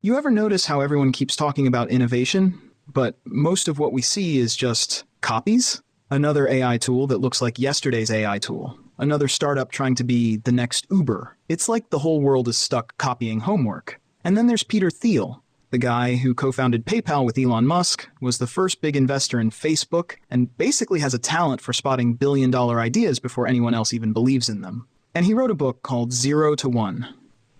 You ever notice how everyone keeps talking about innovation, but most of what we see is just copies? Another AI tool that looks like yesterday's AI tool. Another startup trying to be the next Uber. It's like the whole world is stuck copying homework. And then there's Peter Thiel, the guy who co-founded PayPal with Elon Musk, was the first big investor in Facebook, and basically has a talent for spotting billion-dollar ideas before anyone else even believes in them. And he wrote a book called 0 to 1.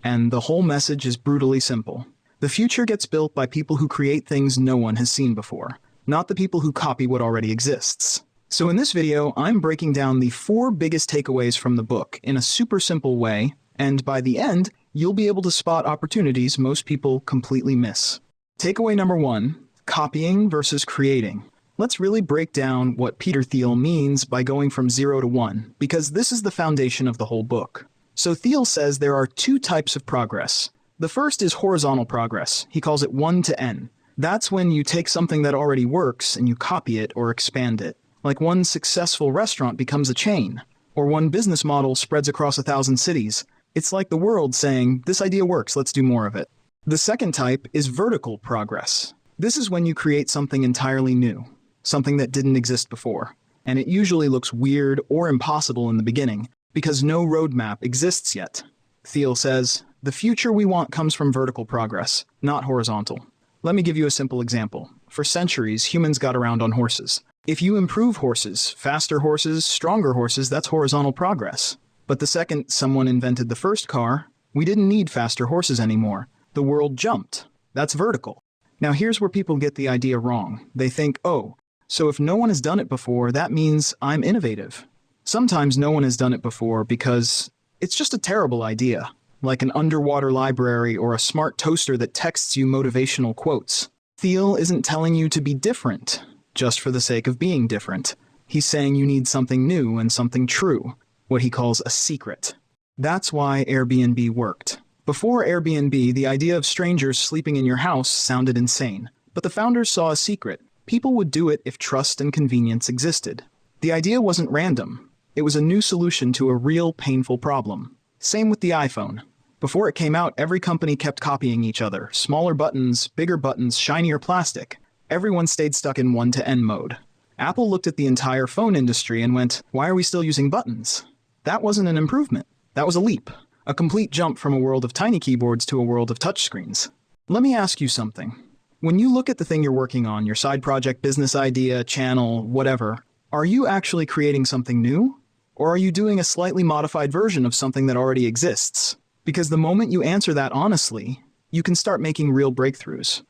And the whole message is brutally simple. The future gets built by people who create things no one has seen before, not the people who copy what already exists. So in this video, I'm breaking down the 4 biggest takeaways from the book in a super simple way, and by the end, you'll be able to spot opportunities most people completely miss. Takeaway number 1, copying versus creating. Let's really break down what Peter Thiel means by going from 0 to 1, because this is the foundation of the whole book. So Thiel says there are 2 types of progress. The first is horizontal progress. He calls it 1 to n. That's when you take something that already works and you copy it or expand it. Like one successful restaurant becomes a chain, or one business model spreads across 1,000 cities. It's like the world saying, this idea works, let's do more of it. The second type is vertical progress. This is when you create something entirely new, something that didn't exist before. And it usually looks weird or impossible in the beginning, because no roadmap exists yet. Thiel says, the future we want comes from vertical progress, not horizontal. Let me give you a simple example. For centuries, humans got around on horses. If you improve horses, faster horses, stronger horses, that's horizontal progress. But the second someone invented the first car, we didn't need faster horses anymore. The world jumped. That's vertical. Now here's where people get the idea wrong. They think, oh, so if no one has done it before, that means I'm innovative. Sometimes no one has done it before because it's just a terrible idea, like an underwater library or a smart toaster that texts you motivational quotes. Thiel isn't telling you to be different just for the sake of being different. He's saying you need something new and something true, what he calls a secret. That's why Airbnb worked. Before Airbnb, the idea of strangers sleeping in your house sounded insane. But the founders saw a secret. People would do it if trust and convenience existed. The idea wasn't random. It was a new solution to a real painful problem. Same with the iPhone. Before it came out, every company kept copying each other. Smaller buttons, bigger buttons, shinier plastic. Everyone stayed stuck in 1 to n mode. Apple looked at the entire phone industry and went, why are we still using buttons? That wasn't an improvement. That was a leap. A complete jump from a world of tiny keyboards to a world of touchscreens. Let me ask you something. When you look at the thing you're working on, your side project, business idea, channel, whatever, are you actually creating something new? Or are you doing a slightly modified version of something that already exists? Because the moment you answer that honestly, you can start making real breakthroughs.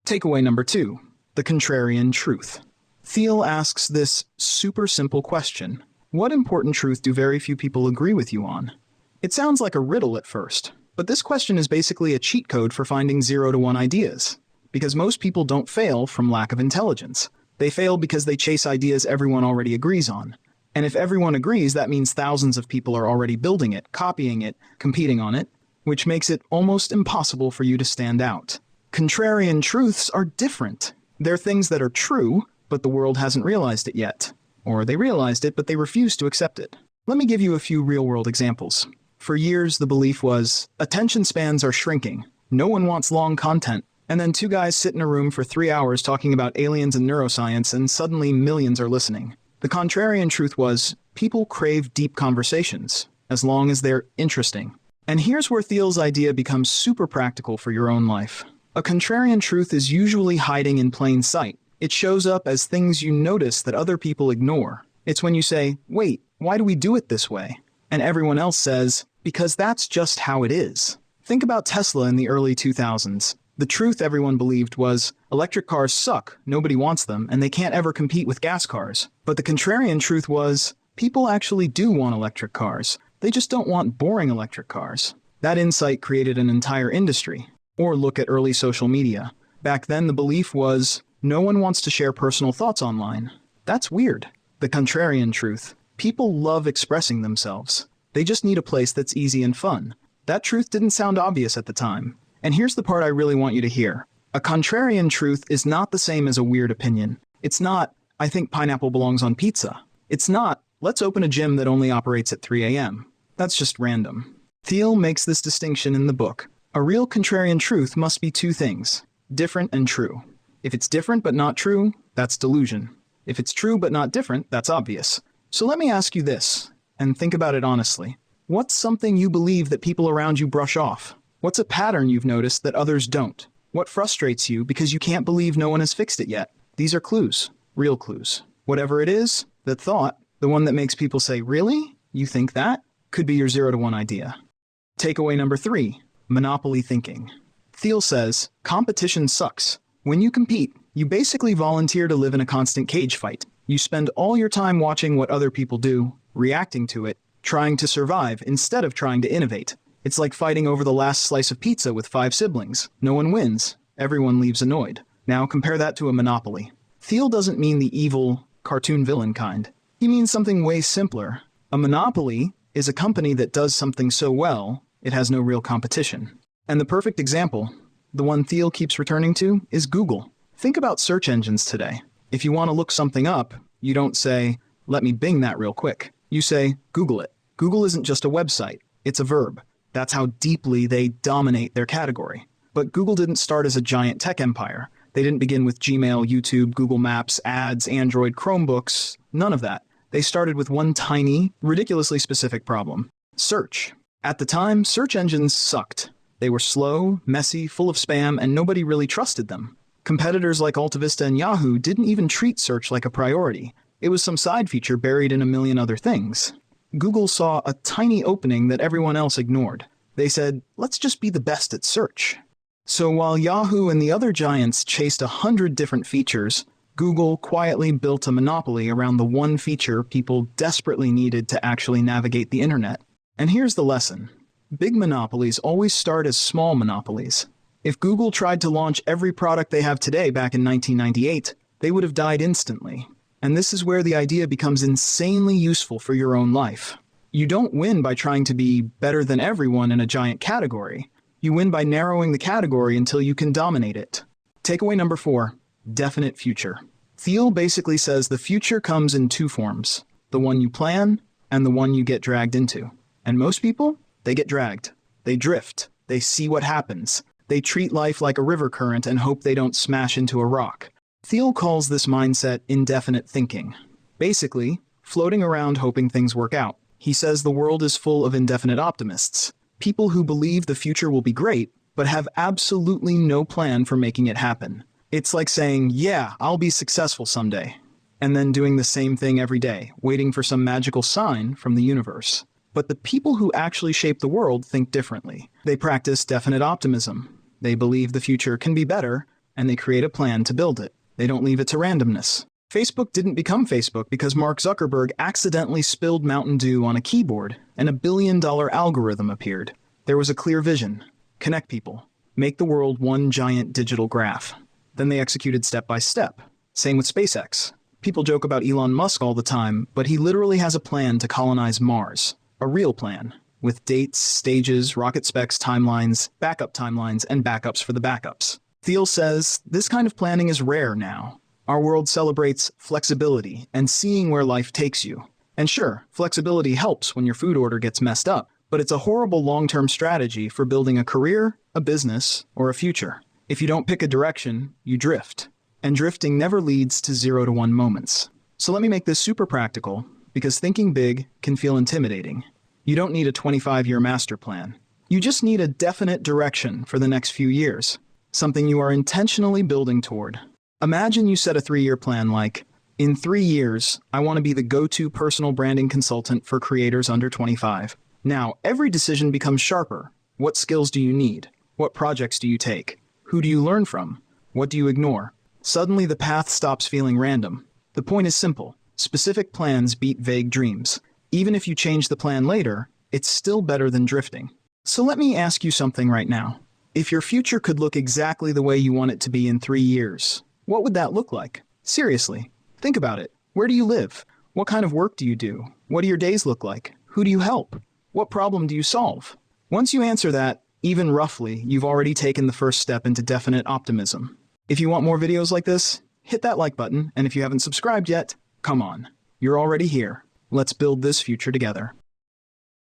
Takeaway number 2, the contrarian truth. Thiel asks this super simple question. What important truth do very few people agree with you on? It sounds like a riddle at first, but this question is basically a cheat code for finding 0 to 1 ideas. Because most people don't fail from lack of intelligence. They fail because they chase ideas everyone already agrees on. And if everyone agrees, that means thousands of people are already building it, copying it, competing on it, which makes it almost impossible for you to stand out. Contrarian truths are different. They're things that are true, but the world hasn't realized it yet. Or they realized it, but they refuse to accept it. Let me give you a few real-world examples. For years, the belief was, attention spans are shrinking. No one wants long content. And then 2 guys sit in a room for 3 hours talking about aliens and neuroscience, and suddenly millions are listening. The contrarian truth was, people crave deep conversations, as long as they're interesting. And here's where Thiel's idea becomes super practical for your own life. A contrarian truth is usually hiding in plain sight. It shows up as things you notice that other people ignore. It's when you say, wait, why do we do it this way? And everyone else says, because that's just how it is. Think about Tesla in the early 2000s. The truth everyone believed was, electric cars suck, nobody wants them, and they can't ever compete with gas cars. But the contrarian truth was, people actually do want electric cars. They just don't want boring electric cars. That insight created an entire industry. Or look at early social media. Back then the belief was, no one wants to share personal thoughts online. That's weird. The contrarian truth. People love expressing themselves. They just need a place that's easy and fun. That truth didn't sound obvious at the time. And here's the part I really want you to hear. A contrarian truth is not the same as a weird opinion. It's not, I think pineapple belongs on pizza. It's not, let's open a gym that only operates at 3 a.m. That's just random. Thiel makes this distinction in the book. A real contrarian truth must be two things: different and true. If it's different but not true, that's delusion. If it's true but not different, that's obvious. So let me ask you this, and think about it honestly. What's something you believe that people around you brush off? What's a pattern you've noticed that others don't? What frustrates you because you can't believe no one has fixed it yet? These are clues, real clues. Whatever it is, that thought, the one that makes people say, "Really? You think that?" could be your 0 to 1 idea. Takeaway number 3, monopoly thinking. Thiel says, competition sucks. When you compete, you basically volunteer to live in a constant cage fight. You spend all your time watching what other people do, reacting to it, trying to survive instead of trying to innovate. It's like fighting over the last slice of pizza with 5 siblings. No one wins. Everyone leaves annoyed. Now compare that to a monopoly. Thiel doesn't mean the evil, cartoon villain kind. He means something way simpler. A monopoly is a company that does something so well, it has no real competition. And the perfect example, the one Thiel keeps returning to, is Google. Think about search engines today. If you want to look something up, you don't say, "Let me Bing that real quick." You say, "Google it." Google isn't just a website, it's a verb. That's how deeply they dominate their category. But Google didn't start as a giant tech empire. They didn't begin with Gmail, YouTube, Google Maps, ads, Android, Chromebooks, none of that. They started with one tiny, ridiculously specific problem: search. At the time, search engines sucked. They were slow, messy, full of spam, and nobody really trusted them. Competitors like AltaVista and Yahoo didn't even treat search like a priority. It was some side feature buried in a million other things. Google saw a tiny opening that everyone else ignored. They said, "Let's just be the best at search." So while Yahoo and the other giants chased 100 different features, Google quietly built a monopoly around the one feature people desperately needed to actually navigate the internet. And here's the lesson. Big monopolies always start as small monopolies. If Google tried to launch every product they have today back in 1998, they would have died instantly. And this is where the idea becomes insanely useful for your own life. You don't win by trying to be better than everyone in a giant category. You win by narrowing the category until you can dominate it. Takeaway number 4, definite future. Thiel basically says the future comes in 2 forms: the one you plan and the one you get dragged into. And most people, they get dragged. They drift. They see what happens. They treat life like a river current and hope they don't smash into a rock. Thiel calls this mindset indefinite thinking. Basically, floating around hoping things work out. He says the world is full of indefinite optimists. People who believe the future will be great, but have absolutely no plan for making it happen. It's like saying, "Yeah, I'll be successful someday," and then doing the same thing every day, waiting for some magical sign from the universe. But the people who actually shape the world think differently. They practice definite optimism. They believe the future can be better, and they create a plan to build it. They don't leave it to randomness. Facebook didn't become Facebook because Mark Zuckerberg accidentally spilled Mountain Dew on a keyboard and $1 billion algorithm appeared. There was a clear vision: connect people, make the world one giant digital graph. Then they executed step by step. Same with SpaceX. People joke about Elon Musk all the time, but he literally has a plan to colonize Mars. A real plan, with dates, stages, rocket specs, timelines, and backups for the backups. Thiel says this kind of planning is rare now. Our world celebrates flexibility and seeing where life takes you. And sure, flexibility helps when your food order gets messed up, but it's a horrible long-term strategy for building a career, a business, or a future. If you don't pick a direction, you drift. And drifting never leads to 0 to 1 moments. So let me make this super practical, because thinking big can feel intimidating. You don't need a 25-year master plan. You just need a definite direction for the next few years, something you are intentionally building toward. Imagine you set a 3-year plan like, in 3 years, I want to be the go-to personal branding consultant for creators under 25. Now, every decision becomes sharper. What skills do you need? What projects do you take? Who do you learn from? What do you ignore? Suddenly, the path stops feeling random. The point is simple. Specific plans beat vague dreams. Even if you change the plan later, it's still better than drifting. So let me ask you something right now. If your future could look exactly the way you want it to be in 3 years, what would that look like? Seriously, think about it. Where do you live? What kind of work do you do? What do your days look like? Who do you help? What problem do you solve? Once you answer that, even roughly, you've already taken the first step into definite optimism. If you want more videos like this, hit that like button, and if you haven't subscribed yet, come on. You're already here. Let's build this future together.